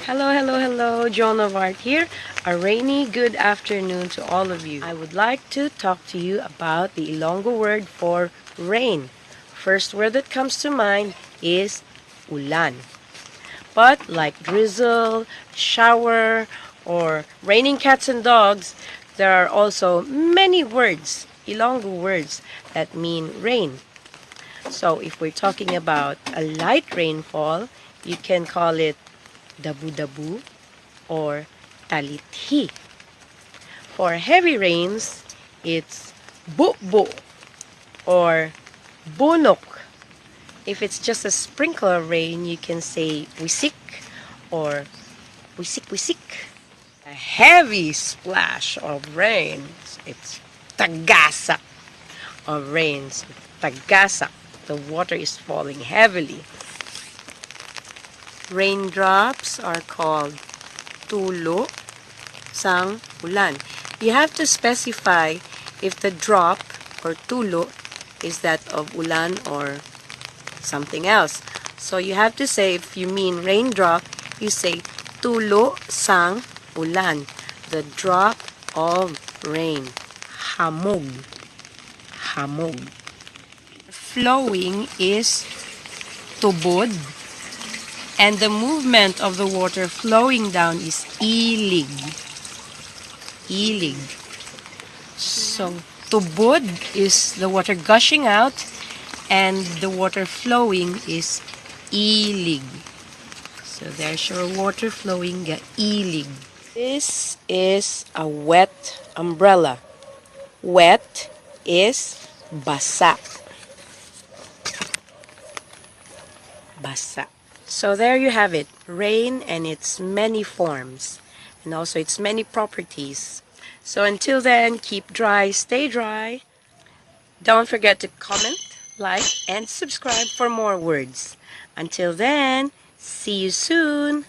Hello, hello, hello. Joan of Art here. A rainy good afternoon to all of you. I would like to talk to you about the Ilonggo word for rain. First word that comes to mind is ulan. But like drizzle, shower, or raining cats and dogs, there are also many words, Ilonggo words, that mean rain. So if we're talking about a light rainfall, you can call it dabu-dabu or talithi. For heavy rains, it's bu-bu or bunok. If it's just a sprinkle of rain, you can say wisik or wisik-wisik. A heavy splash of rain, it's tagasak of rains. Tagasak. The water is falling heavily. Raindrops are called tulo sang ulan. You have to specify if the drop or tulo is that of ulan or something else. So you have to say, if you mean raindrop, you say tulo sang ulan, the drop of rain. Hamog. Hamog. Flowing is tubod. And the movement of the water flowing down is ilig. Ilig. So, tubod is the water gushing out, and the water flowing is ilig. So, there's your water flowing, ilig. This is a wet umbrella. Wet is basa. Basa. So there you have it, rain and its many forms, and also its many properties. So until then, keep dry, stay dry. Don't forget to comment, like, and subscribe for more words. Until then, see you soon.